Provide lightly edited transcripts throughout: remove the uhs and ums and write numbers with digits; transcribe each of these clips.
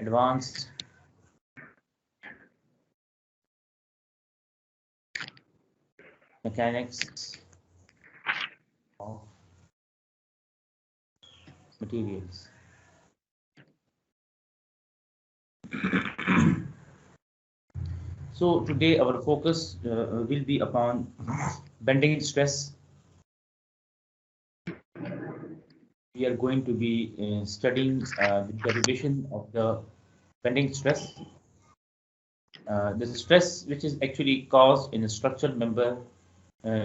advanced mechanics of materials. So today our focus will be upon bending stress. We are going to be studying the derivation of the bending stress. The stress which is actually caused in a structural member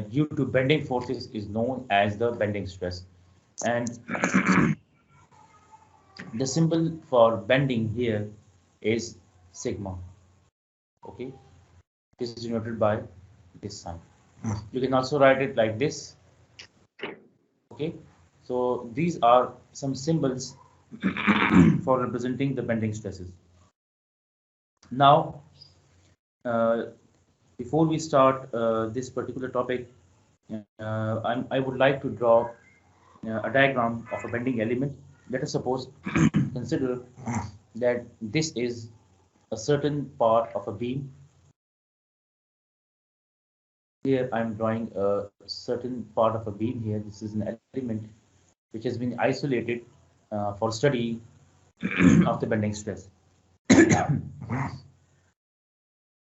due to bending forces is known as the bending stress. And the symbol for bending here is sigma. Okay, this is denoted by this sign. You can also write it like this. Okay, so these are some symbols for representing the bending stresses. Now, uh, before we start this particular topic, I would like to draw a diagram of a bending element. Let us suppose, consider that this is a certain part of a beam. Here I'm drawing a certain part of a beam here. This is an element which has been isolated for study of the bending stress.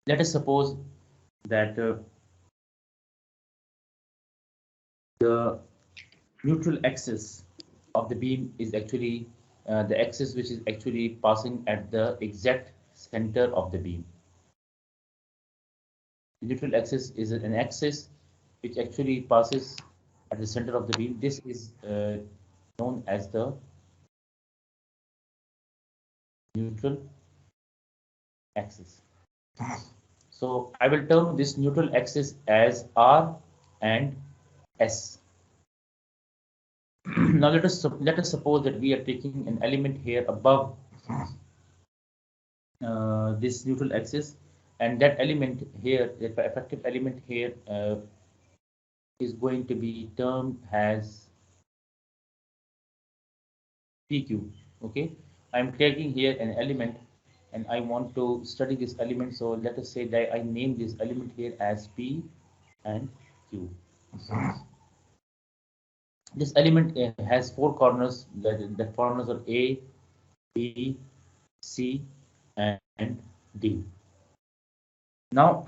Let us suppose that the neutral axis of the beam is actually the axis which is actually passing at the exact center of the beam. The neutral axis is an axis which actually passes at the center of the beam. This is known as the neutral axis. So I will term this neutral axis as R and S. Now let us suppose that we are taking an element here above this neutral axis, and that element here, the effective element here, is going to be termed as PQ. Okay, I'm taking here an element and I want to study this element. So let us say that I name this element here as P and Q. This element has four corners. The corners are A, B, C, and D. Now,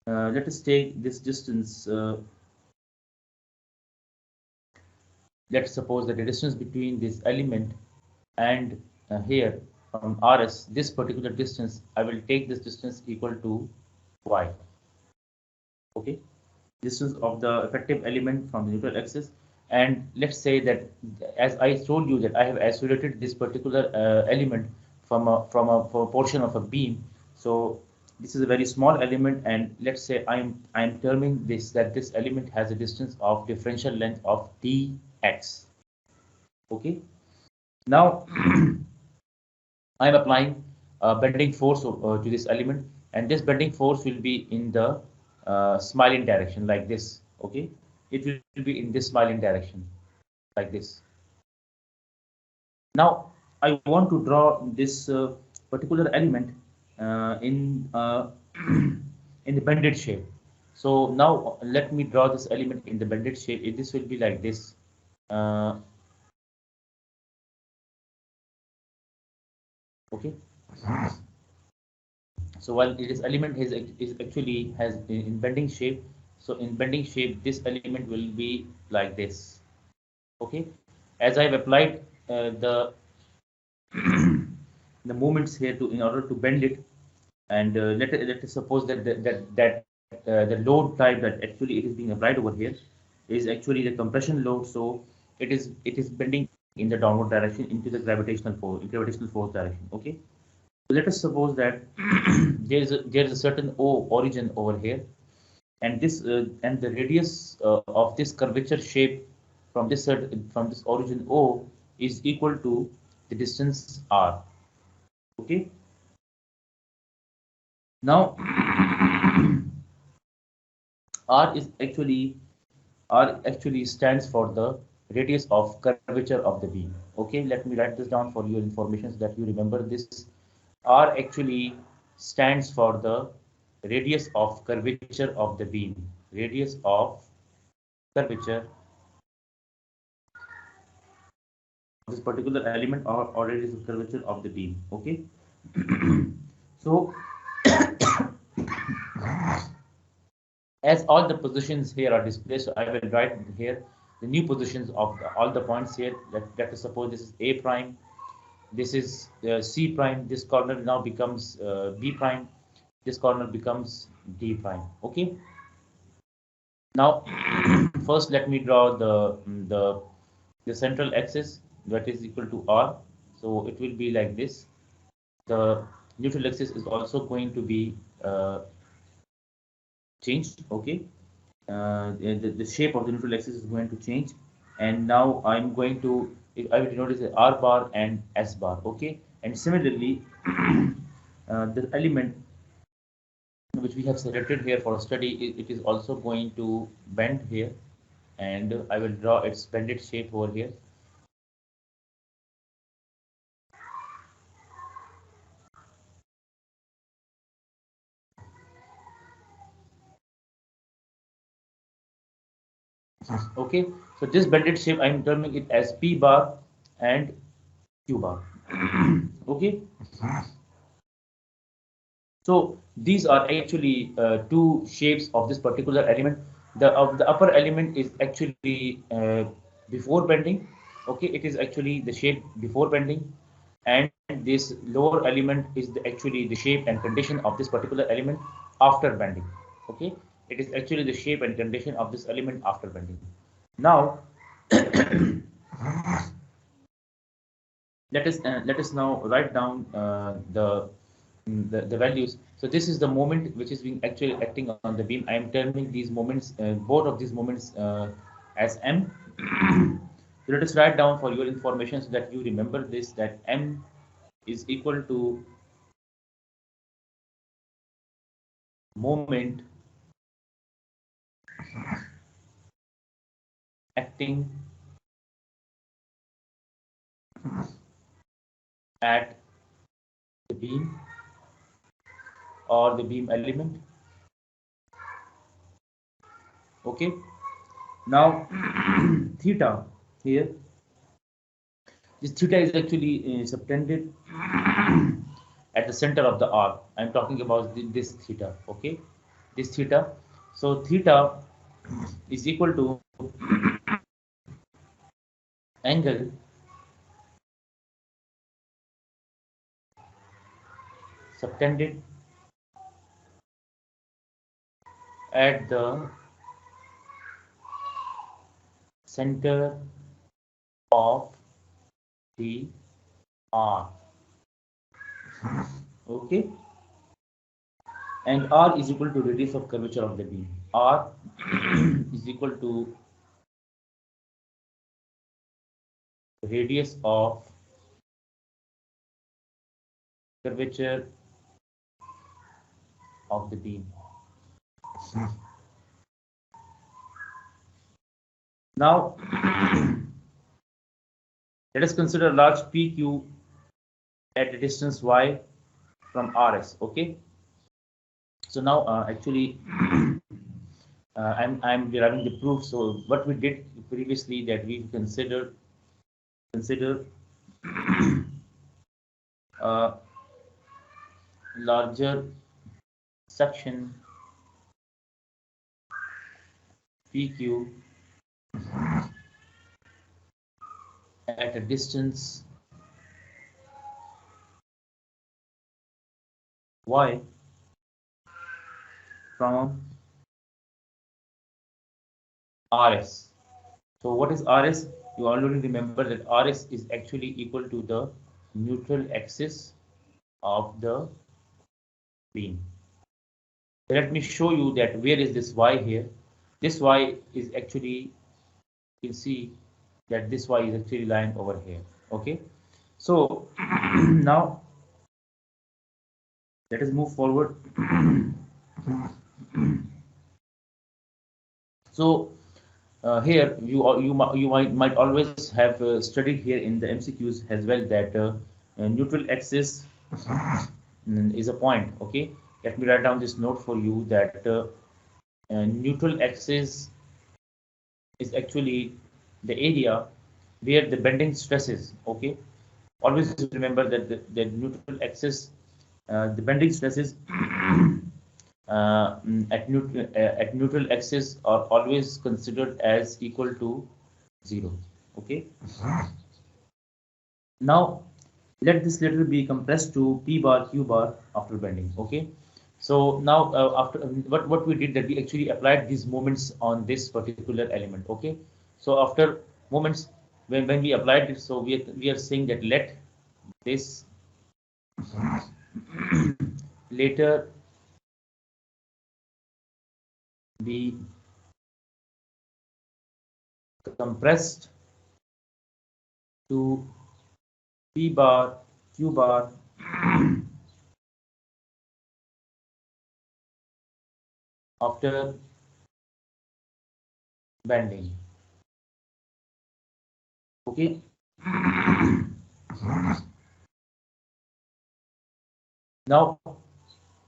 let us take this distance. Let's suppose that the distance between this element and here from RS, this particular distance, I will take this distance equal to Y. Okay, distance of the effective element from the neutral axis. And let's say that, as I told you, that I have isolated this particular element from a portion of a beam. So this is a very small element, and let's say I'm terming this that this element has a distance of differential length of dx. Okay, now I'm applying a bending force to this element, and this bending force will be in the smiling direction like this. Okay, it will be in this smiling direction like this. Now I want to draw this particular element in in the bended shape. So now let me draw this element in the bended shape. This will be like this. Okay. So while this element is actually has in bending shape, so in bending shape this element will be like this. Okay, as I've applied the the movements here to in order to bend it, and let us suppose that the load type that actually it is being applied over here is actually the compression load. So it is bending in the downward direction into the gravitational force direction. Okay, so let us suppose that there is a certain O origin over here, and this and the radius of this curvature shape from this origin O is equal to the distance R. Okay, now R is actually R actually stands for the radius of curvature of the beam. Okay, let me write this down for your information so that you remember this. R actually stands for the radius of curvature of the beam. Radius of curvature of this particular element, or radius of curvature of the beam. Okay. So as all the positions here are displayed, so I will write here the new positions of all the points here. Let us suppose this is A prime, this is C prime, this corner now becomes B prime, this corner becomes D prime. Okay. Now, first let me draw the central axis that is equal to R. So it will be like this. The neutral axis is also going to be changed. Okay. The shape of the neutral axis is going to change, and now I'm going to, if I will denote as R bar and S bar. Okay. And similarly, the element which we have selected here for study, it is also going to bend here, and I will draw its bended shape over here. Okay, so this bended shape I'm terming it as P bar and Q bar. Okay, so these are actually two shapes of this particular element. The upper element is actually before bending. Okay, it is actually the shape before bending, and this lower element is actually the shape and condition of this particular element after bending. Okay, it is actually the shape and condition of this element after bending. Now let us now write down the values. So this is the moment which is being actually acting on the beam. I am terming these moments, both of these moments, as M. So let us write down for your information so that you remember this, that M is equal to moment acting at the beam or the beam element. Okay. Now theta here, this theta is actually subtended at the center of the arc. I'm talking about this theta. Okay, this theta. So theta is equal to angle subtended at the center of the arc. Okay, and R is equal to radius of curvature of the beam. R is equal to radius of curvature of the beam. Now let us consider a large PQ at a distance y from RS. Okay, so now actually I'm deriving the proof. So what we did previously, that we consider a larger section PQ at a distance y from RS. So what is RS? You already remember that RS is actually equal to the neutral axis of the beam. Let me show you that where is this y here. This y is actually, you can see that this y is actually lying over here. Okay, so now let us move forward. So here you might always have studied here in the MCQs as well that neutral axis is a point. Okay, let me write down this note for you that neutral axis is actually the area where the bending stress is. Okay, always remember that the neutral axis, the bending stresses at neutral axis are always considered as equal to 0. Okay. Now let this letter be compressed to p bar q bar after bending. Okay. So now after what we did that we actually applied these moments on this particular element. Okay. So after moments when we applied it, so we are saying that let this later be compressed to p bar q bar after bending. Okay. Now,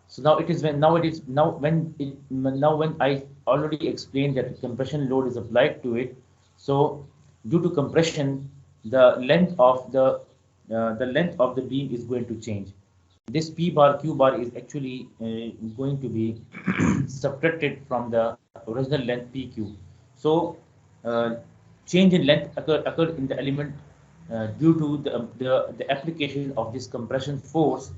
so now it is when now it is now when I already explained that compression load is applied to it. So due to compression, the length of the beam is going to change. This p bar q bar is actually going to be subtracted from the original length pq. So uh, change in length occurred in the element due to the application of this compression force.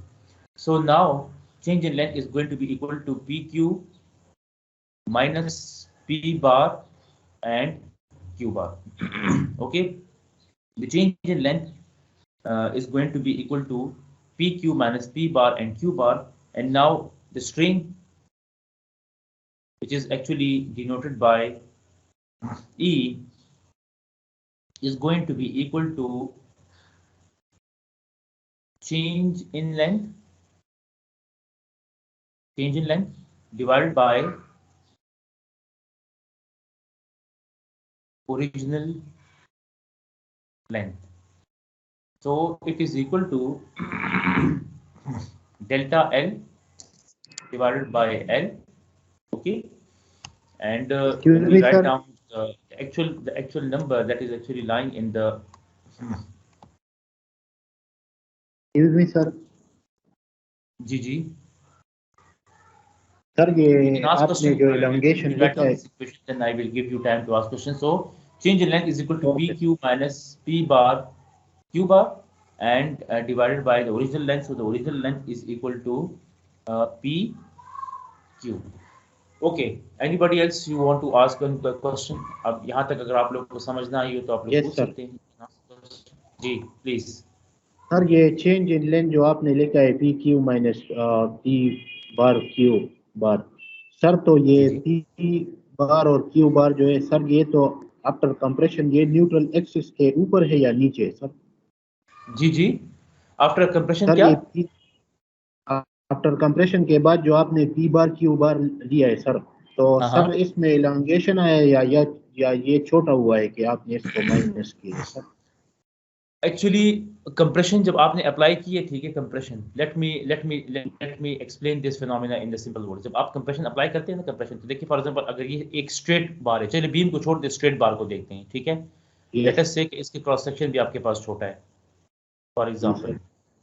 So now change in length is going to be equal to PQ minus P bar and Q bar. Okay, the change in length is going to be equal to PQ minus P bar and Q bar, and now the strain, which is actually denoted by E, is going to be equal to change in length divided by original length. So it is equal to delta L divided by L. Okay, and Excuse when we me, write sir. down the actual number that is actually lying in the Excuse me, sir. GG, sir ये you can ask आपने question. जो Let elongation me write लिखा down है. this equation, then I will give you time to ask question. So change in length is equal to Okay. PQ minus P bar Q bar and divided by the original length. So the original length is equal to PQ. Okay. Anybody else you want to ask one question? अब यहाँ तक अगर आप लोग को समझना आई हो तो आप लोग Yes, पूछ sir. सकते हैं. जी, please. सर ये चेंज इन लेंथ जो आपने लिखा है P Q minus P bar Q बार, सर तो जी ये जी पी बार और क्यू बार जो है सर ये तो आफ्टर कंप्रेशन ये न्यूट्रल एक्सिस के ऊपर है या नीचे है सर? जी जी. आफ्टर कंप्रेशन सर क्या? ये आफ्टर कंप्रेशन के बाद जो आपने पी बार क्यू बार लिया है सर, तो हाँ सर हाँ. इसमें इलांगेशन आया या ये छोटा हुआ है कि आपने इसको माइनस किया है सर? एक्चुअली कंप्रेशन जब आपने अप्लाई की है, ठीक है, compression, let me explain this phenomena in the simple word. जब आप कंप्रेशन अप्लाई करते हैं ना, कंप्रेशन, तो देखिए फॉर एग्जांपल अगर ये एक स्ट्रेट बार है, चलिए बीम को छोड़ दे, स्ट्रेट बार को देखते हैं, ठीक है. लेट यस अस से कि इसके क्रॉस सेक्शन भी आपके पास छोटा है फॉर जी एग्जांपल, सर.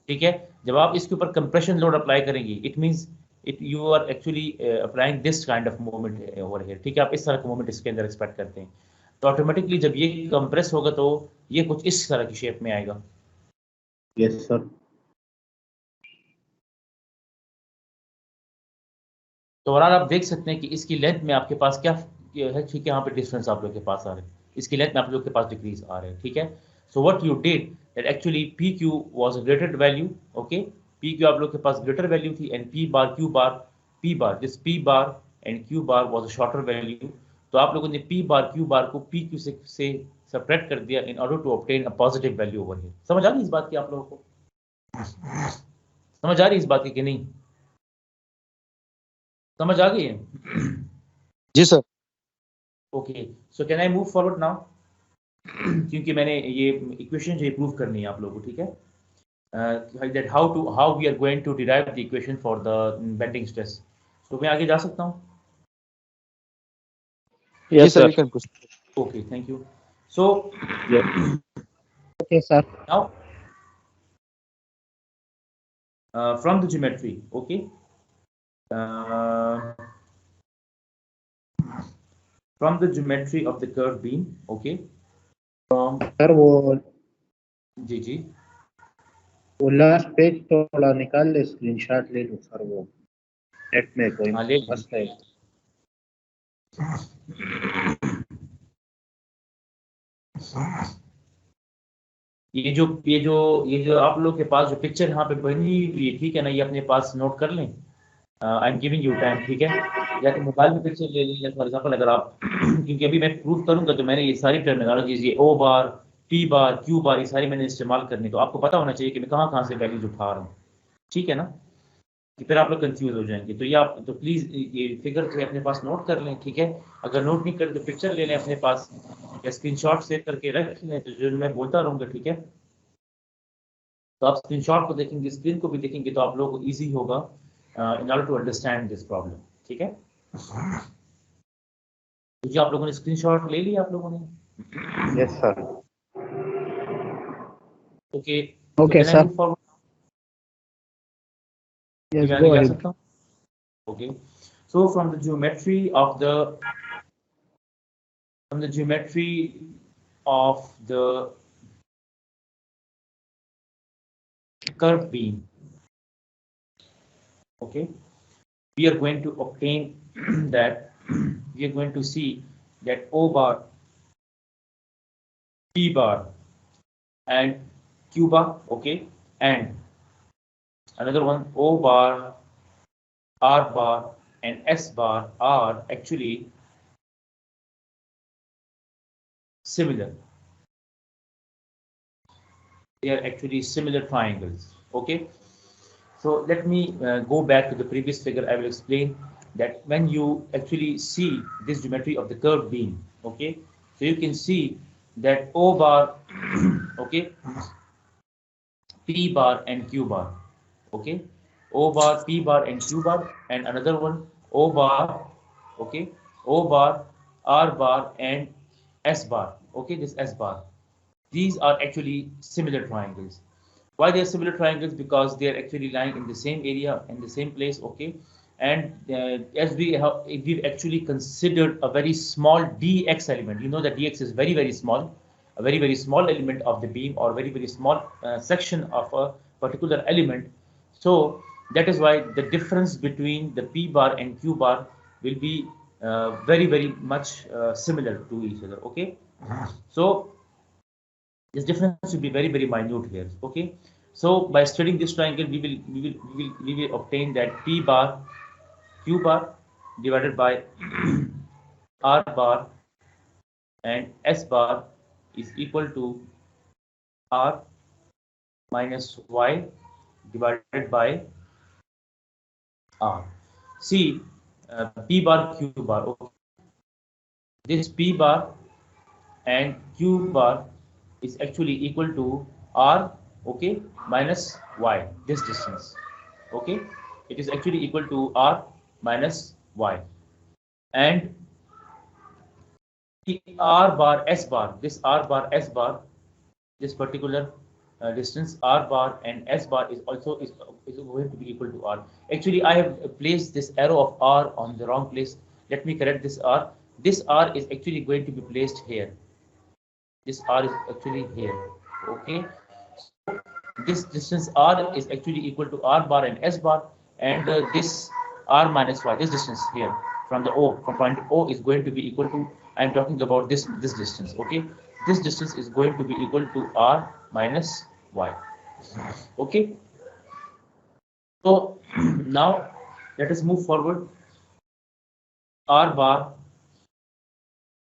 ठीक है. जब आप इसके ऊपर कंप्रेशन लोड अप्लाई करेंगे, it means it you are actually applying this kind of movement over here, ठीक है. आप इस तरह का मूवमेंट इसके अंदर एक्सपेक्ट करते हैं, तो ऑटोमेटिकली जब ये कंप्रेस होगा तो ये कुछ इस तरह की शेप में आएगा. Yes sir. तो ओवरऑल आप देख सकते हैं कि इसकी लेंथ में आपके पास क्या है, ठीक है. यहाँ पे डिफरेंस आप लोग के पास आ रहे हैं, इसकी लेंथ में आप लोग के पास डिक्रीज आ रहे हैं, ठीक है. So what you did that actually P Q was a greater value. Okay, P Q आप लोग के पास ग्रेटर वैल्यू थी and P bar this P bar and Q bar was a shorter value. तो आप लोगों ने पी बार क्यू बार को P Q से सेपरेट कर दिया in order to obtain a positive value over here. समझ आ रही इस बात की आप लोगों को? समझ आ रही इस बात की कि नहीं? समझ आ गई है? जी sir. Okay, so can I move forward now? क्योंकि मैंने ये इक्वेशन जो प्रूव करनी है आप लोगों को, ठीक है, that how we are going to derive the equation for the bending stress. तो मैं आगे जा सकता हूँ? Yes, sir. You can proceed. Okay, thank you. So Okay, sir. now from the geometry, okay, from the geometry of the curved beam, okay, from sir जी वो last page थोड़ा निकाल ले, स्क्रीनशॉट ले लो सर, वो नेट में कोई हाँ ले लीजिए। मसला है। ये जो आप लोग के पास जो पिक्चर यहाँ पे बनी हुई है, ठीक है ना, ये अपने पास नोट कर लें। I am giving you time, ठीक है, या तो मोबाइल में पिक्चर ले लें, या फॉर एग्जाम्पल अगर आप क्योंकि अभी मैं प्रूव करूंगा तो मैंने ये सारी टर्मिनोलॉजीज, ये ओ बार, पी बार, क्यू बार, ये सारी मैंने इस्तेमाल करनी, तो आपको पता होना चाहिए कि मैं कहाँ कहाँ से वैल्यूज उठा रहा हूँ, ठीक है ना, कि फिर आप लोग कंफ्यूज हो जाएंगे। तो ये आप तो प्लीज ये फिगर जो है अपने पास नोट कर लें, ठीक है। अगर नोट नहीं करें तो पिक्चर ले लें अपने पास या स्क्रीनशॉट सेव करके रख लें, तो जो मैं बोलता रहूँगा, ठीक है। तो आप स्क्रीनशॉट को देखेंगे, स्क्रीन को भी देखेंगे, तो आप लोगों को ईजी होगा in order to understand this problem, ठीक है। तो जो आप लोगों ने स्क्रीनशॉट ले लिया आप लोगों ने? Yes sir. Okay okay sir. मैं आगे जा सकता हूँ? Okay, so from the geometry of the curved beam, okay, we are going to obtain that we are going to see that O bar, P bar and Q bar, okay, and another one O bar, R bar and S bar are actually similar. They are actually similar triangles, okay. So let me go back to the previous figure. I will explain that when you actually see this geometry of the curved beam, okay, so you can see that O bar, okay, P bar and Q bar, okay, O bar, P bar and Q bar, and another one O bar, okay, O bar, R bar and S bar, okay, this S bar. These are actually similar triangles. Why they are similar triangles? Because they are actually lying in the same area, in the same place, okay. And as we've actually considered a very small dx element, you know that dx is very small, a very small element of the beam, or very small section of a particular element. So that is why the difference between the p bar and q bar will be very much similar to each other, okay. So this difference will be very minute here, okay. So by studying this triangle, we will obtain that p bar q bar divided by r bar and s bar is equal to r minus y divided by r. See, p bar q bar, okay. This p bar and q bar is actually equal to r, okay, minus y, this distance, okay. It is actually equal to r minus y, and the r bar s bar, this r bar s bar, this particular distance r bar and s bar is also is going to be equal to r. Actually I have placed this arrow of r on the wrong place. Let me correct this r. This r is actually going to be placed here. This r is actually here, okay. So this distance r is actually equal to r bar and s bar, and this r minus y, this distance here from the O, from point O, is going to be equal to, I am talking about this distance, okay. This distance is going to be equal to r minus y, okay. So now let us move forward. R bar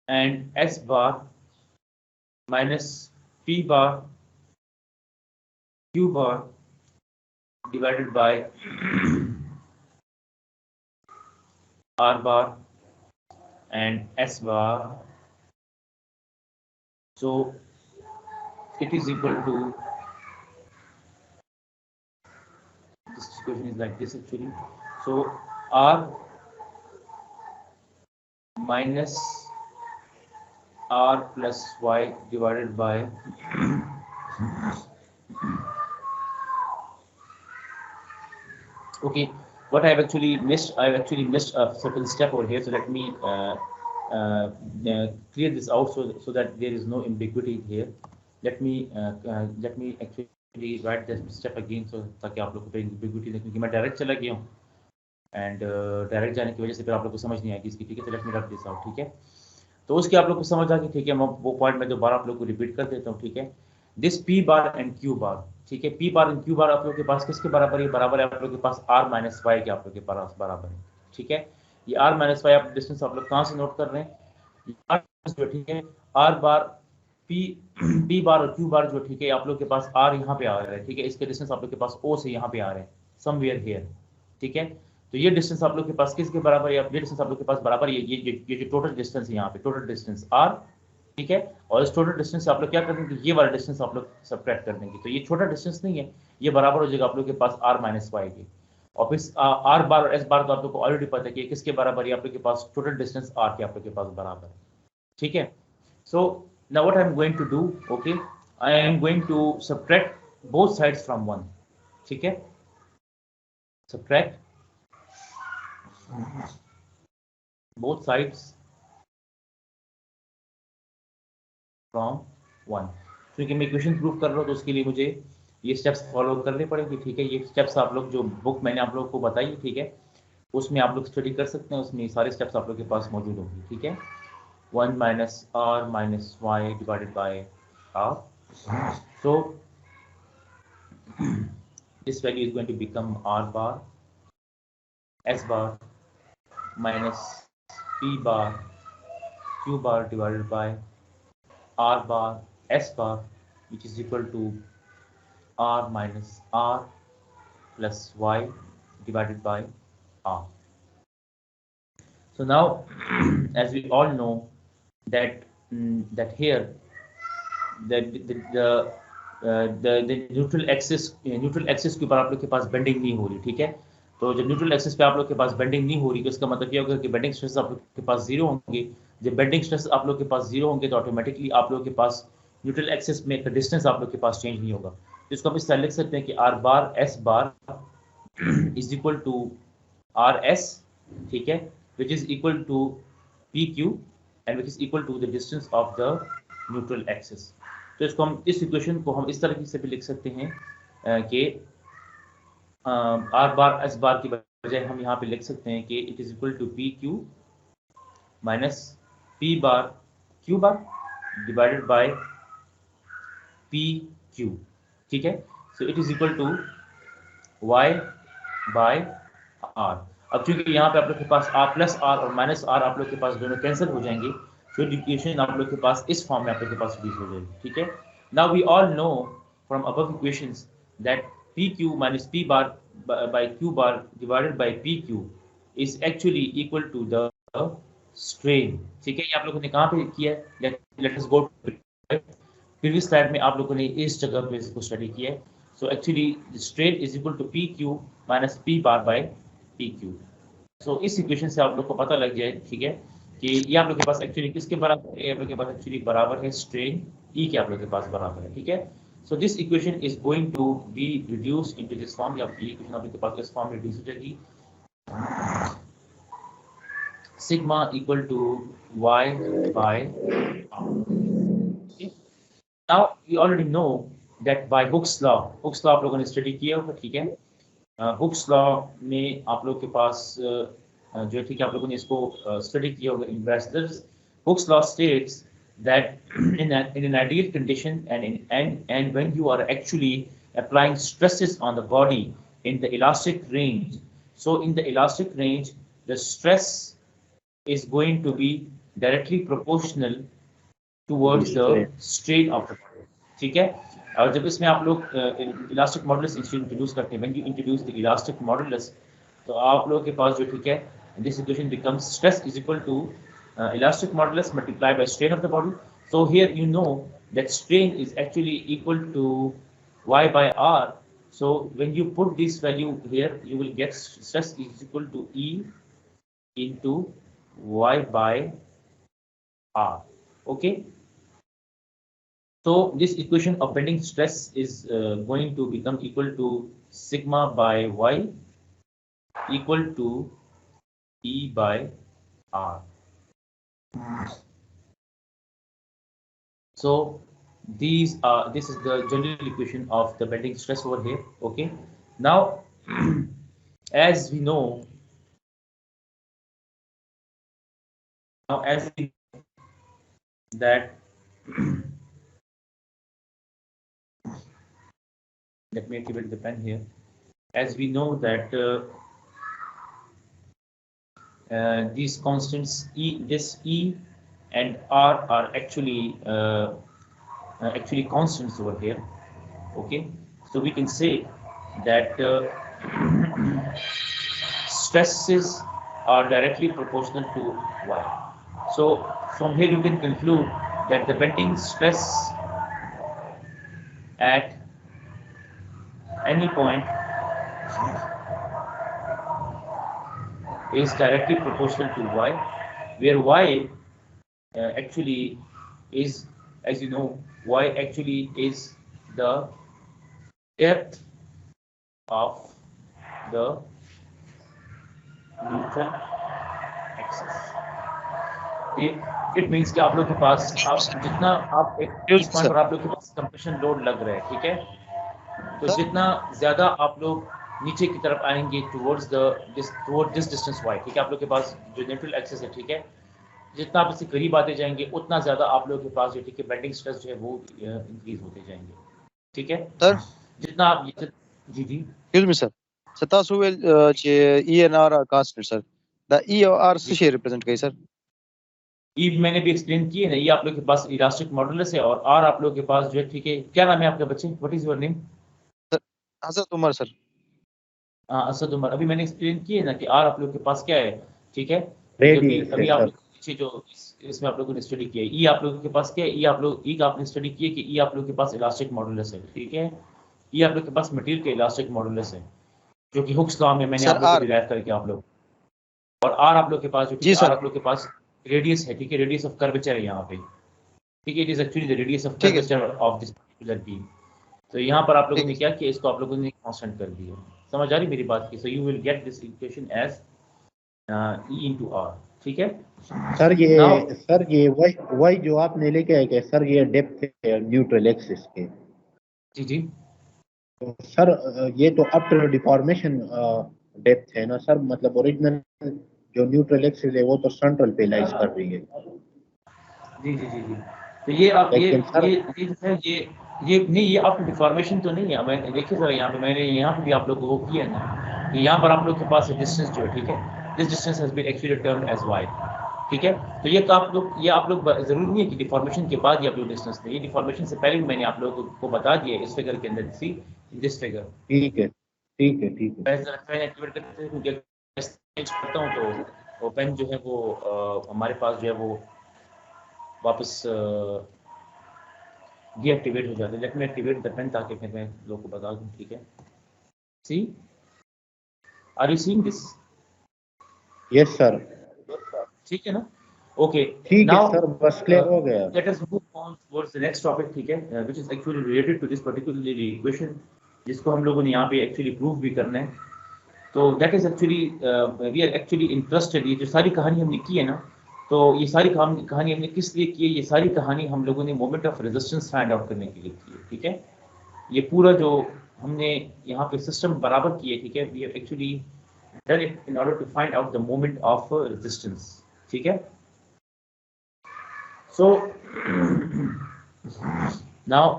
and S bar minus P bar Q bar divided by R bar and S bar. So it is equal to, this equation is like this actually. So R minus R plus Y divided by okay, what I've actually missed a certain step over here. So let me clear this out so that there is no ambiguity here. Let me actually write this step again, so ताकि आप लोगों को ambiguity नहीं, क्योंकि मैं direct चला गया हूँ एंड डायरेक्ट जाने की वजह से फिर आप लोग को समझ नहीं आएगी इसकी, ठीक है। तो लेट मी रख दिस आउट, ठीक है। तो उसके आप लोग को समझ आ गई, ठीक है। मैं वो पॉइंट में दोबारा आप लोग को रिपीट कर देता हूँ, ठीक है। This P bar and Q bar, ठीक है। P bar and Q bar आप लोग के पास किसके बराबर है? बराबर है आप लोग के पास आर माइनस वाई के, आप लोग के पास बराबर है, ठीक है। ये आर माइनस वाई आप डिस्टेंस आप लोग कहाँ से नोट कर रहे हैं? ठीक है, आर बार पी बार और क्यू बार जो, ठीक है, आप लोग के पास आर यहाँ पे आ रहा है, ठीक है। इसके डिस्टेंस आप लोग के पास ओ से यहाँ पे आ रहे हैं, समवेयर हियर, ठीक है। तो ये डिस्टेंस आप लोग के पास किसके बराबर है? ये डिस्टेंस आप लोग के पास बराबर है ये जो टोटल डिस्टेंस है यहाँ पे, टोटल डिस्टेंस आर, ठीक है। और इस टोटल डिस्टेंस से आप लोग क्या कर देंगे? ये वाला डिस्टेंस आप लोग सब्ट्रैक्ट कर देंगे। तो ये छोटा डिस्टेंस नहीं है, ये बराबर हो जाएगा आप लोग के पास आर माइनस वाई के। और फिर आर बार और एस बार तो आप लोग को ऑलरेडी पता है कि किसके बराबर है? आप लोग के पास टोटल डिस्टेंस आर के आप लोग के पास बराबर है, ठीक है। सो now what I'm going to do, okay, I am going to subtract both sides from 1, ठीक है। subtract both sides from 1, क्योंकि मैं इक्वेशन प्रूव कर रहा हूँ तो उसके लिए मुझे ये स्टेप्स फॉलो करने पड़ेंगे, ठीक है। ये स्टेप्स आप लोग जो बुक मैंने आप लोगों को बताई, ठीक है, उसमें आप लोग स्टडी कर सकते हैं, उसमें सारे स्टेप्स आप लोग के पास मौजूद होंगे, ठीक है। 1 minus r minus y divided by r. So this value is going to become r bar s bar minus p bar q bar divided by r bar s bar, which is equal to r minus r plus y divided by r. So now as we all know that here the neutral axis के ऊपर आप लोग के पास bending नहीं हो रही, ठीक है। तो जब न्यूट्रल एक्सिस पे आप लोग के पास बेंडिंग नहीं हो रही तो इसका मतलब क्या होगा कि बेंडिंग स्ट्रेस आप लोग के पास जीरो होंगे। जब बेंडिंग स्ट्रेस आप लोग के पास जीरो होंगे तो ऑटोमेटिकली आप लोग के पास न्यूट्रल एक्सिस में डिस्टेंस आप लोग के पास चेंज नहीं होगा। तो इसको हम इस तरह लिख सकते हैं कि R bar S bar is equal to R S, ठीक है, which is equal to P Q and which is equal to the distance of the neutral axis. तो इसको हम इस इक्वेशन को हम इस तरीके से भी लिख सकते हैं कि आर बार एस बार की बजाय हम यहाँ पे लिख सकते हैं कि it is equal to P Q minus P bar Q bar divided by P Q, ठीक है। So it is equal to Y by R. अब चूंकि यहाँ पे आप लोग के पास r प्लस आर और माइनस आर आप लोग के पास दोनों कैंसिल हो जाएंगे, तो इक्वेशन आप लोग के पास इस फॉर्म में आप लोग के पास रिड्यूस हो जाएगी, ठीक है। Now we all know from above equations that P Q minus P bar by Q bar divided by P Q is actually equal to the strain, ठीक है। ये आप लोगों ने कहाँ पे किया है? लेट अस गो प्रीवियस स्लाइड में आप लोगों ने इस जगह पे इसको स्टडी किया है। So actually strain is equal to P Q minus P bar by P Q. So इस इक्वेशन से आप लोग को पता लग जाए, ठीक है, कि ये आप लोग के पास एक्चुअली किसके बराबर है? आप लोग के पास एक्चुअली बराबर है स्ट्रेन ई के आप लोग के पास बराबर है, ठीक है। So this equation is going to be reduced into this form, या ये इक्वेशन आप लोग के पास इस फॉर्म में रिड्यूस हो जाएगी। Sigma equal to y by r। Now we already know that by Hooke's law आप लोगों ने स्टडी किया होगा, ठीक है। हुक्स लॉ में आप लोग के पास जो, ठीक है, आप लोगों ने इसको स्टडी किया होगा in bracelets. Hooke's law states that in an ideal condition and when you are actually applying stresses on the body in the elastic range, so in the elastic range the stress is going to be directly proportional towards the strain of the body, ठीक है। और जब इसमें आप लोग elastic modulus introduce करते हैं, when you introduce the elastic modulus, तो आप लोगों के पास जो, ठीक है, this equation becomes stress is equal to elastic modulus multiplied by strain of the body. So here you know that strain is actually equal to y by r. So when you put this value here, you will get stress is equal to E into y by r. Okay. So this equation of bending stress is going to become equal to sigma by y equal to E by r. So this is the general equation of the bending stress over here. Okay. Now, as we know, that let me activate the pen here. As we know that these constants this E and R are actually constants over here. Okay, so we can say that stresses are directly proportional to y. So from here you can conclude that the bending stress at any point is directly proportional to y, where y actually is, as you know, y actually is the depth of the neutral axis. It means कि आप लोग के पास जितना आप एक point पर आप लोग के पास कंप्रेशन लोड लग रहा है, ठीक है, तो जितना ज्यादा आप लोग नीचे की तरफ आएंगे टुवर्ड्स दिस डिस्टेंस y, ठीक है, आप लोग के पास जो न्यूट्रल एक्सिस है, ठीक है, जितना आप इससे करीब आते जाएंगे उतना ज्यादा आप लोग के पास जो ठीक है बेंडिंग स्ट्रेस जो है वो इंक्रीज होते जाएंगे, ठीक है सर. जितना आप जी एक्सक्यूज मी सर, सतासु जे E and R are constant sir, the E और आर से रिप्रेजेंट करें सर. ई मैंने भी एक्सप्लेन किए ना, ये आप लोग के पास इलास्टिक मॉडुलस है और आर आप लोग के पास जो है, ठीक है, क्या नाम है आपके बच्चे, what is your name? Sir Hasrat Umar sir. हाँ असद उमर. अभी मैंने एक्सप्लेन किए ना कि आर आप लोग के पास क्या है, ठीक है, अभी आप नीचे जो इसमें आप लोगों ने स्टडी किया है, ई आप लोगों के पास क्या है, ई आप लोग ई का आपने स्टडी किया कि ई आप लोग के पास इलास्टिक मॉडुलस है, ठीक है, ई आप लोग के पास मटेरियल के इलास्टिक मॉडुलस है जो कि हुक्स लॉ में मैंने आप लोगों को डिराइव करके आप लोग, और आर आप लोग के पास जो आर आप लोग के पास रेडियस है, ठीक है, रेडियस ऑफ कर्वेचर है यहाँ पे, ठीक है, it is actually the radius of curvature of this particular beam. तो यहाँ पर आप लोगों ने क्या किया, इसको आप लोगों ने कांस्टेंट कर दिया. समझ आ रही मेरी बात की? So you will get this equation as E into R, ठीक है सर. ये वाई जो आपने लेके आए सर, ये डेप्थ है न्यूट्रल एक्सिस के. जी तो सर ये तो आफ्टर डिफॉर्मेशन डेप्थ है ना सर, मतलब ओरिजिनल जो न्यूट्रल एक्सिस है वो तो सेंट्रल पे लाइज कर रही है. जी. तो ये आप ये नहीं, ये आप डिफॉर्मेशन तो नहीं है. मैं देखिए जरा यहाँ पे मैंने यहाँ पे भी आप लोगों को किया ना कि यहाँ पर आप लोग के पास डिस्टेंस जो है, ठीक है, this distance has been actually termed as y, ठीक है. तो ये आप लोग जरूरी नहीं है कि डिफॉर्मेशन के बाद ये आप लोग डिस्टेंस दें, ये डिफॉर्मेशन से पहले भी मैंने आप लोगों को बता दिया इस फिगर के अंदर. सी दिस फिगर, ठीक है. मैं जरा पेन एक्टिवेट करता हूँ तो वो पेन जो है वो हमारे पास जो है वो वापस डीएक्टिवेट हो जाता है. Let me activate the pen ताकि फिर मैं लोगों को बता दूं, ठीक है. See are you seeing this? Yes sir. ठीक है ना? ओके, ठीक है सर, बस क्लियर हो गया. Let us move on towards the next topic, ठीक है, which is actually related to this particular equation, जिसको हम लोगों ने यहाँ पे एक्चुअली प्रूव भी करना है. तो that is actually we are actually interested. ये जो सारी कहानी हमने की है ना, तो ये सारी कहानी हमने किस लिए की है? ये सारी कहानी हम लोगों ने moment of resistance find out करने के लिए की है, ठीक है. ये पूरा जो हमने यहाँ पे सिस्टम बराबर किया है, ठीक है, we have actually done it in order to find out the moment of resistance, ठीक है. So now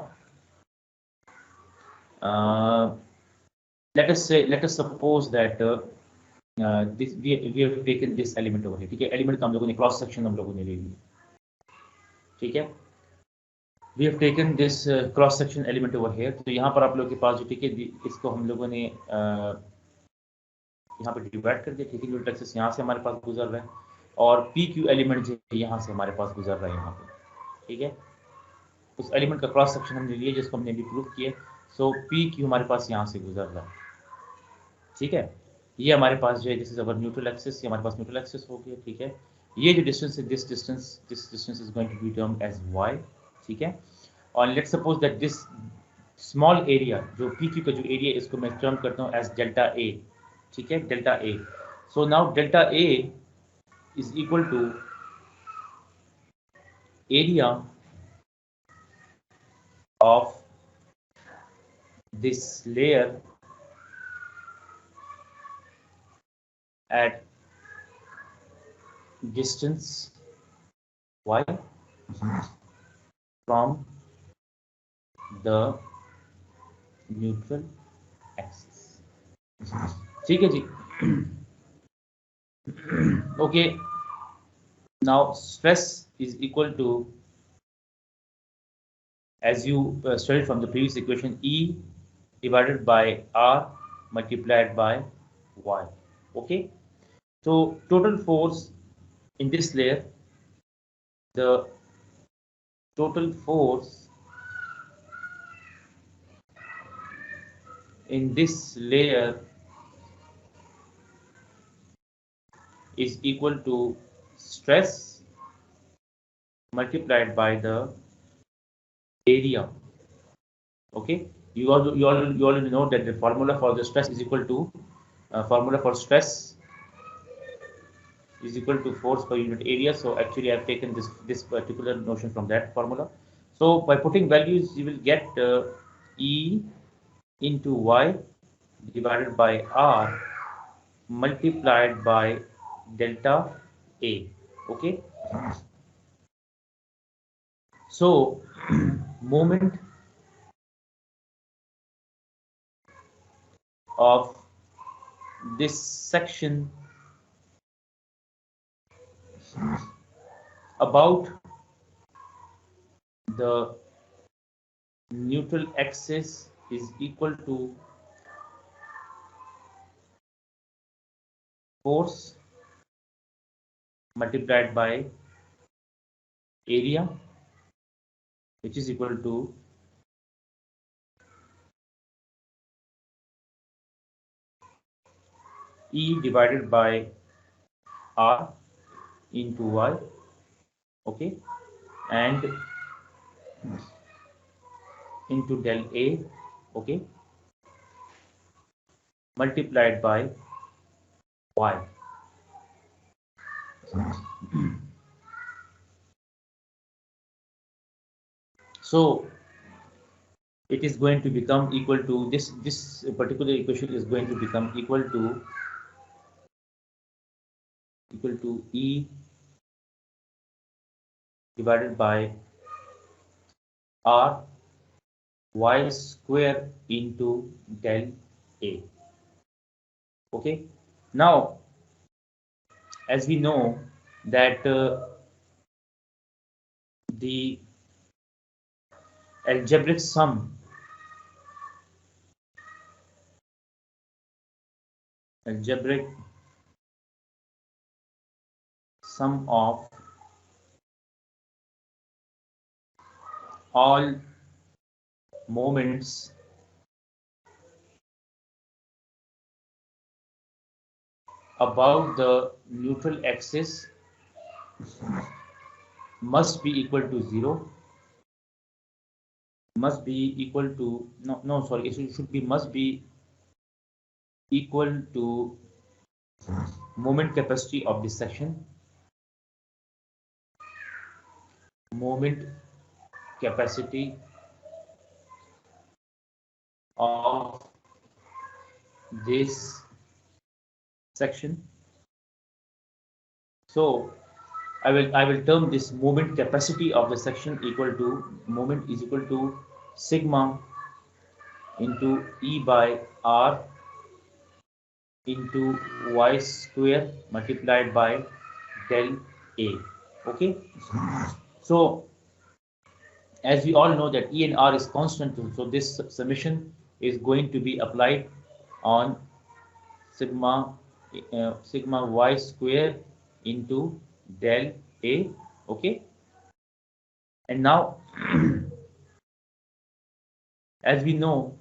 let us suppose that we have taken this element over here, ठीक है. एलिमेंट का हम लोगों ने क्रॉस सेक्शन हम लोगों ने ले लिया, ठीक है. we have taken this cross section element over here. तो यहाँ पर आप लोगों के पास जो, ठीक है, इसको हम लोगों ने यहाँ पे डिवाइड कर दिया, ठीक है. न्यूट्रल एक्सिस यहाँ से हमारे पास गुजर रहा है, और पी क्यू एलिमेंट जो यहाँ से हमारे पास गुजर रहा है यहाँ पे, ठीक है। उस एलिमेंट का क्रॉस सेक्शन हमने लिया जिसको हमने अभी प्रूव किया। सो पी क्यू हमारे पास यहाँ से गुजर रहा है, ठीक है। ये हमारे पास जो है this is our neutral axis, ये हमारे पास न्यूट्रल एक्सिस हो गया, ठीक है। ये जो डिस्टेंस है this distance is going to be termed as Y, ठीक है। और let's suppose that this small area जो पी क्यू का जो एरिया इसको मैं टर्म करता हूँ एज डेल्टा ए, ठीक है, delta A. So now delta A is equal to area of this layer at distance y from the neutral axis, ठीक है जी। Okay, now stress is equal to, as you studied from the previous equation, E divided by R multiplied by Y. Okay, so total force in this layer, the total force in this layer is equal to stress multiplied by the area. Okay, you already know that the formula for the stress is equal to formula for stress is equal to force per unit area. So actually I've taken this particular notion from that formula. So by putting values you will get E into Y divided by R multiplied by delta A. Okay, so moment of this section about the neutral axis is equal to force multiplied by area, which is equal to E divided by R into Y, okay, and into del A, okay, multiplied by Y. So it is going to become equal to this particular equation is going to become equal to E divided by R Y square into del A. Okay, now as we know that the algebraic sum of all moments above the neutral axis must be equal to 0, must be equal to it should be must be equal to moment capacity of this section, moment capacity of this section. So I will term this moment capacity of the section equal to moment is equal to sigma into E by R into Y square multiplied by del A. Okay, so as we all know that E and R is constant, so this summation is going to be applied on sigma Y square into del A. Okay, and now as we know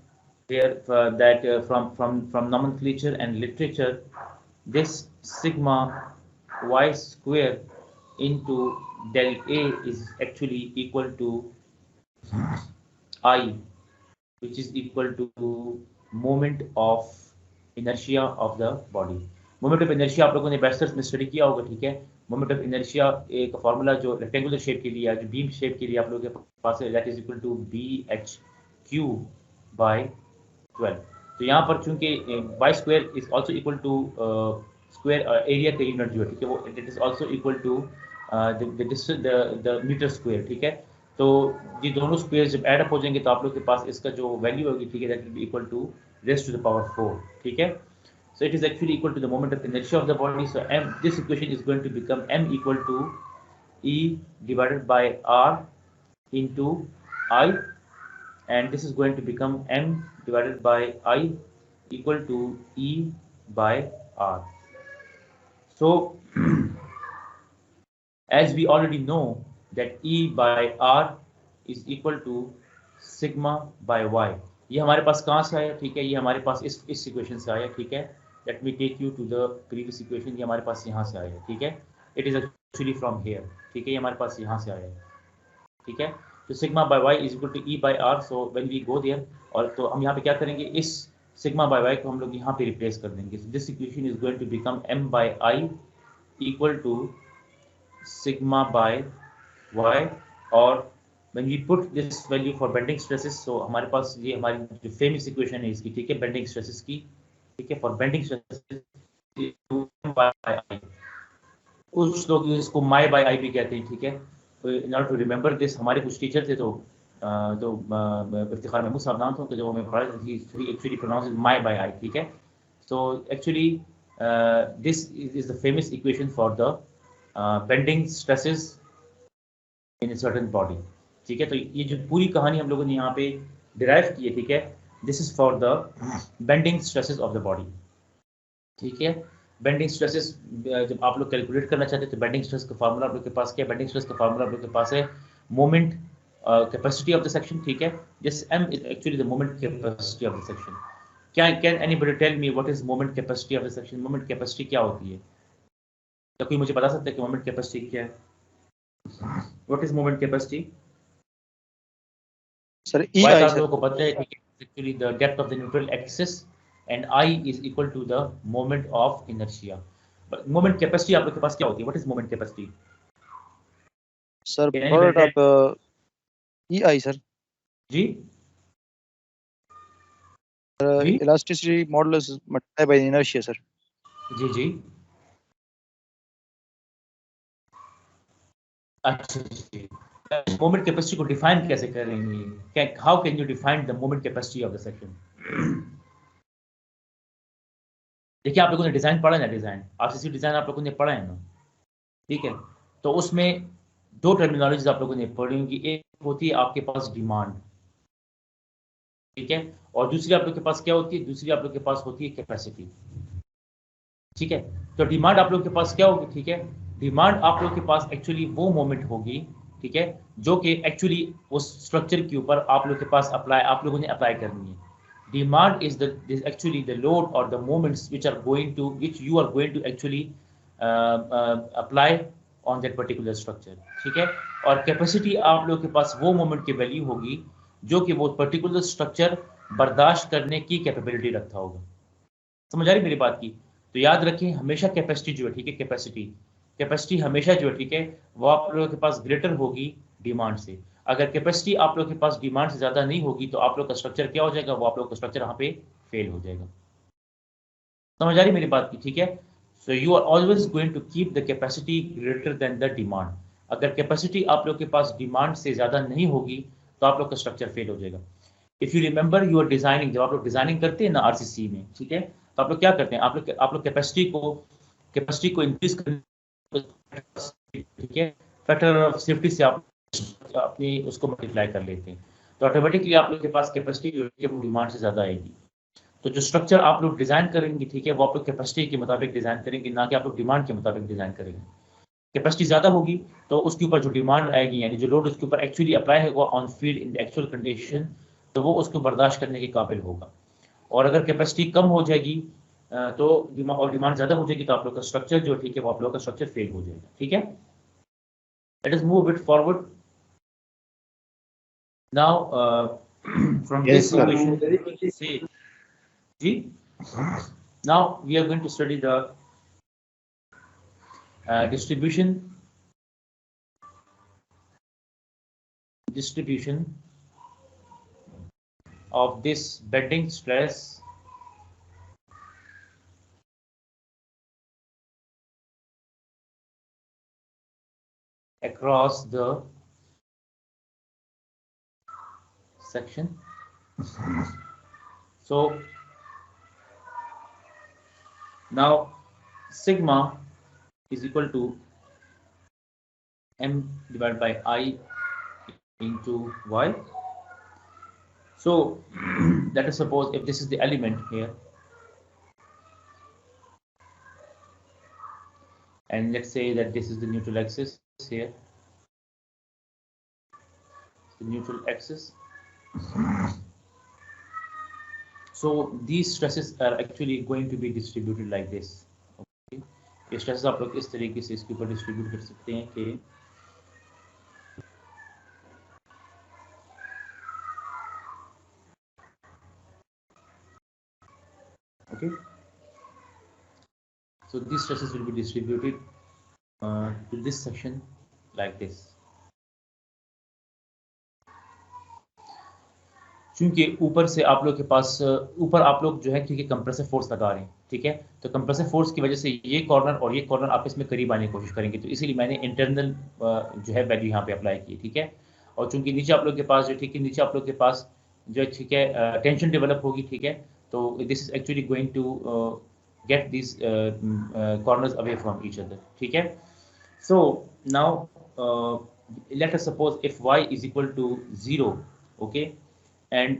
there that from nomenclature and literature, this sigma y square into del A is actually equal to I, which is equal to moment of inertia of the body. Moment of inertia आप लोगों ने bachelors में study किया होगा, ठीक है। Moment of inertia एक formula जो रेक्टेंगुलर शेप के लिए है, जो बीम शेप के लिए आप लोगों के पास है, that is equal to BH³ by 12। तो यहाँ पर चूंकि y square is also equal to square area का यूनिट जो है, ठीक है, वो it is also equal to the metre square, ठीक है। तो ये दोनों स्क्वायर जब ऐड अप हो जाएंगे तो आप लोग के पास इसका जो वैल्यू होगी, ठीक है, that will be equal to raise to the power 4, ठीक है। So it is actually equal to the moment of inertia of the body. So this equation is going to become m equal to E divided by R into I, and this is going to become m divided by I equal to E by R. So as we already know that E by R is equal to sigma by Y. ये हमारे पास कहाँ से आया, ठीक है, ये हमारे पास इस इक्वेशन से आया, ठीक है। Let me take you to the previous equation. ये हमारे पास यहाँ से आया, ठीक है। It is actually from here, ठीक है, ये हमारे पास यहाँ से आया, ठीक है। तो sigma by Y is equal to E by R. So when we go there, और तो हम यहाँ पे क्या करेंगे, इस सिग्मा बाय वाई को हम लोग यहाँ पे रिप्लेस कर देंगे। This equation is going to become m by I equal to sigma by Y. और when we put this value for bending stresses, so हमारे पास ये हमारी जो फेमस इक्वेशन है इसकी, ठीक है, बेंडिंग स्ट्रेसेस की, ठीक है, फॉर बेंडिंग स्ट्रेसेस कुछ लोग इसको माई बाय आई भी कहते हैं, ठीक है। तो in order to remember this, हमारे कुछ टीचर थे तो इफ्तिखार महमूद साहब नाम था, तो जब हमें पढ़ा ही एक्चुअली प्रोनाउंस माई बाय आई, ठीक है। So actually this is the famous equation for the bending stresses in a certain body, ठीक है। तो ये जो पूरी कहानी हम लोगों ने यहाँ पे डिराइव की है, ठीक है, this is for the bending stresses of the body, ठीक है। बेंडिंग स्ट्रेसेस जब आप लोग कैलकुलेट करना चाहते हैं तो बेंडिंग स्ट्रेस का फार्मूला आप लोग के पास क्या है, बेंडिंग स्ट्रेस का फार्मूला आप लोग के पास है moment capacity of the section, ठीक है। This m is actually the moment capacity of the section. क्या can anybody tell me what is moment capacity of the section? Moment capacity क्या होती है? तो कोई मुझे बता सकता है कि मोमेंट कैपेसिटी क्या है? What is moment capacity? Sir y आप लोगों को पता है, ठीक है, actually the depth of the neutral axis and I is equal to the moment of inertia. But moment capacity आप लोग के पास क्या होती है? What is moment capacity? Sir product of EI sir जी elasticity modulus multiply by inertia sir. जी जी, अच्छा जी। मोमेंट कैपेसिटी को डिफाइन कैसे करेंगे? How can you define the moment capacity of the section? देखिए आप लोगों ने डिजाइन पढ़ा है ना, डिजाइन आरसीसी डिजाइन आप लोगों ने पढ़ा है ना, ठीक है। तो उसमें दो टर्मिनोलॉजीज आप लोगों ने पढ़ी होंगी, एक होती है आपके पास डिमांड, ठीक है, और दूसरी आप लोग के पास क्या होती है? दूसरी आप लोग के पास होती है कैपेसिटी, ठीक है। तो डिमांड आप लोग के पास क्या होगी, ठीक है, डिमांड आप लोग के पास एक्चुअली वो मोमेंट होगी, ठीक है, जो कि एक्चुअली उस स्ट्रक्चर के ऊपर आप लोग के पास आप लोगों ने अप्लाई करनी है। Demand is actually the load or the moments which you are going to actually apply on that particular structure, ठीक है। और कैपेसिटी आप लोग के पास वो मोमेंट की वैल्यू होगी जो कि वो पर्टिकुलर स्ट्रक्चर बर्दाश्त करने की कैपेबिलिटी रखता होगा। समझ आ रही मेरी बात की? तो याद रखें हमेशा कैपेसिटी जो है, ठीक है, कैपेसिटी हमेशा जो है, ठीक है, वो आप लोगों के पास ग्रेटर होगी डिमांड से। अगर कैपेसिटी आप लोग के पास डिमांड से ज्यादा नहीं होगी तो आप लोग का स्ट्रक्चर क्या हो जाएगा? वो आप लोग का स्ट्रक्चर यहाँ पे फेल हो जाएगा। समझ आ रही मेरी बात की? ठीक है। So you are always going to keep the capacity greater than the demand. अगर कैपेसिटी आप लोग के पास डिमांड से ज्यादा नहीं होगी तो आप लोग का स्ट्रक्चर फेल हो जाएगा। If you remember you are designing, जब आप लोग डिजाइनिंग करते हैं ना आरसीसी में, ठीक है, तो आप लोग क्या करते हैं? आप लोग कैपेसिटी को इंक्रीज करने, ठीक है, फैक्टर ऑफ सेफ्टी से आप अपनी उसको मल्टीप्लाई कर लेते हैं, तो ऑटोमेटिकली आप लोग के पास कैपेसिटी वो डिमांड से ज्यादा आएगी। तो जो स्ट्रक्चर आप लोग डिजाइन करेंगे, ठीक है, वो आप लोग कैपेसिटी के मुताबिक डिजाइन करेंगे, ना कि आप लोग डिमांड के मुताबिक डिजाइन करेंगे। कैपेसिटी ज़्यादा होगी तो उसके ऊपर जो डिमांड आएगी, यानी जो लोड उसके ऊपर एक्चुअली अप्लाई होगा on field in the actual condition, तो वो उसको बर्दाश्त करने के काबिल होगा। और अगर कैपेसिटी कम हो जाएगी तो डिमांड ज़्यादा हो जाएगी, तो आप लोग का स्ट्रक्चर जो ठीक है वो आप लोग का स्ट्रक्चर फेल हो जाएगा। ठीक है, late us move it forward now from Yes, this sir. equation, say G. Now we are going to study the distribution of this bending stress across the section. So now sigma is equal to m divided by I into y. So let us suppose if this is the element here, and let's say that this is the neutral axis here, the neutral axis. So these stresses are actually going to be distributed like this. Okay, ये stresses आप लोग इस तरीके से इसके ऊपर distribute कर सकते हैं कि okay, so these stresses will be distributed to this section like this. क्योंकि ऊपर से आप लोग के पास ऊपर आप लोग जो है क्योंकि कंप्रेसर फोर्स लगा रहे हैं, ठीक है, तो कंप्रेसर फोर्स की वजह से ये कॉर्नर और ये कॉर्नर आपस में करीब आने की कोशिश करेंगे, तो इसीलिए मैंने इंटरनल जो है वैल्यू यहाँ पे अप्लाई की, ठीक है। और चूंकि नीचे आप लोग के पास जो ठीक है नीचे आप लोग के पास जो है ठीक है टेंशन डेवलप होगी, ठीक है, तो this is actually going to get this corners away from each other, ठीक है। So now let us suppose if y is equal to 0, okay, and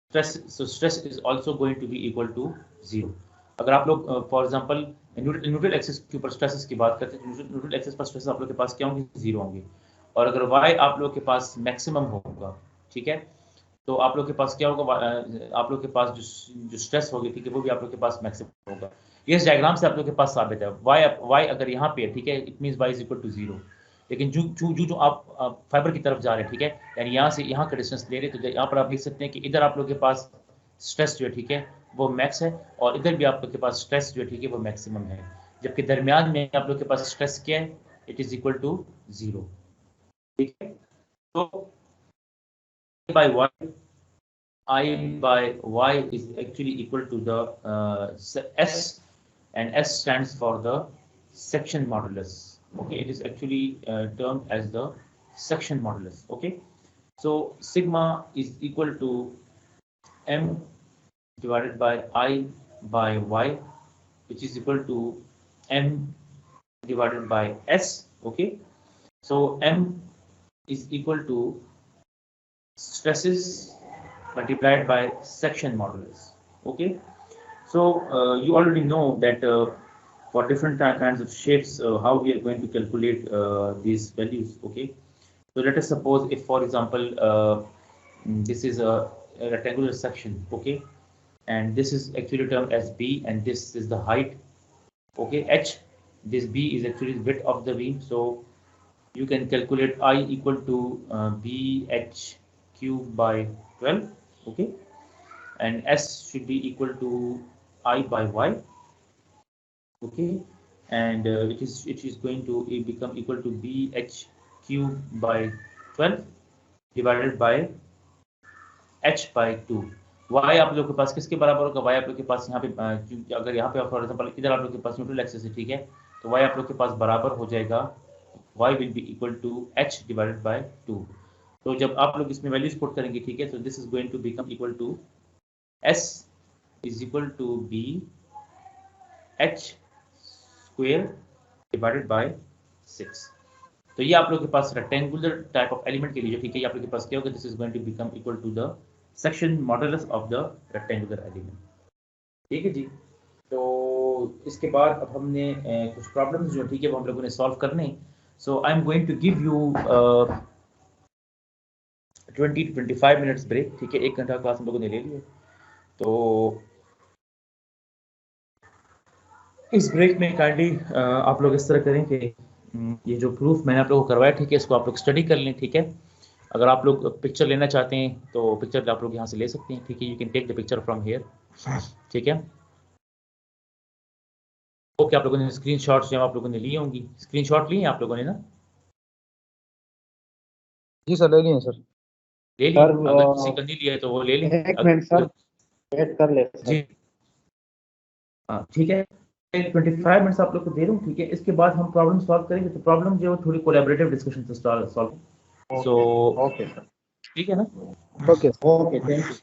stress is also going to be equal to 0. अगर आप लोग for example neutral axis के ऊपर stresses की बात करते हैं, न्यूट्रल एक्सिस पर स्ट्रेस आप लोग के पास क्या होंगे, 0 होंगे। और अगर y आप लोग के पास मैक्सिमम होगा, ठीक है, तो आप लोग के पास क्या होगा, आप लोग के पास जो स्ट्रेस होगी, ठीक है, वो भी आप लोग के पास मैक्सिमम होगा। ये इस डायग्राम से आप लोग के पास साबित है। y अगर यहाँ पे है, ठीक है, it means y is equal to 0। लेकिन जो आप फाइबर की तरफ जा रहे हैं, ठीक है, यानी यहाँ से यहाँ का डिस्टेंस ले रहे, तो यहाँ पर आप लिख सकते हैं कि इधर आप लोग के पास स्ट्रेस जो है, ठीक है, वो मैक्स है, और इधर भी आप लोग के पास स्ट्रेस जो है, ठीक है, वो मैक्सिमम है। जबकि दरमियान में आप लोग के पास स्ट्रेस क्या है, इट इज इक्वल टू 0, ठीक है। तो by y, I by y is actually equal to the s, and s stands for the section modulus. Okay, it is actually termed as the section modulus. Okay, so sigma is equal to m divided by I by y, which is equal to m divided by s. Okay, so m is equal to stresses multiplied by section modulus. Okay, so you already know that for different kinds of shapes how we are going to calculate these values. Okay, so let us suppose if for example this is a rectangular section, okay, and this is actually termed as b, and this is the height, okay, h, this b is actually the width of the beam, so you can calculate I equal to bh cube by 12, okay, and s should be equal to I by y, okay, and it is going to become equal to bh cube by 12 divided by h by 2. y आप लोग के पास किसके बराबर होगा, y आप लोग के पास यहाँ पे अगर यहाँ पे फॉर एग्जांपल इधर आप लोग के पास न्यूट्रल एक्सिस है, ठीक है, तो y आप लोग के पास बराबर हो जाएगा, y will be equal to h divided by 2. तो जब आप लोग इसमें वैल्यूज पुट करेंगे, ठीक है, तो this is going to become equal to s is equal to b h square divided by 6. तो ये आप लोग के पास रेक्टेंगुलर टाइप ऑफ एलिमेंट के लिए, ठीक है, ये आप लोग के पास क्या होगा, this is going to become equal to the section modulus of the rectangular element, ठीक है जी। तो इसके बाद अब हमने कुछ प्रॉब्लम्स जो ठीक है वो हम लोगों ने सॉल्व करने। So I am going to give you 20 to 25 minutes break, ठीक है, 1 घंटा क्लास हम लोगों ने ले लिया। तो इस ब्रेक में काइंडली आप लोग इस तरह करें कि ये जो प्रूफ मैंने आप लोगों को करवाया, ठीक है, इसको आप लोग स्टडी कर लें, ठीक है। अगर आप लोग पिक्चर लेना चाहते हैं तो पिक्चर आप लोग यहाँ से ले सकते हैं, ठीक है, you can take the picture from here, ठीक है। ओके, आप लोगों ने स्क्रीनशॉट्स जो आप लोगों ने लिए होंगी, स्क्रीनशॉट लिए आप लोगों ने ना? जी सर, ले लिए सर। ले लिए? अगर किसी का नहीं लिया है तो वो ले लें। एक मिनट सर, वेट कर ले सर। जी हाँ, ठीक है, 25 मिनट्स आप लोग को दे रहा हूँ, ठीक है। इसके बाद हम प्रॉब्लम सॉल्व करेंगे, तो प्रॉब्लम जो है थोड़ी कोलैबोरेटिव डिस्कशन से सॉल्व। सो ओके सर, ठीक है ना? Okay okay, thank you.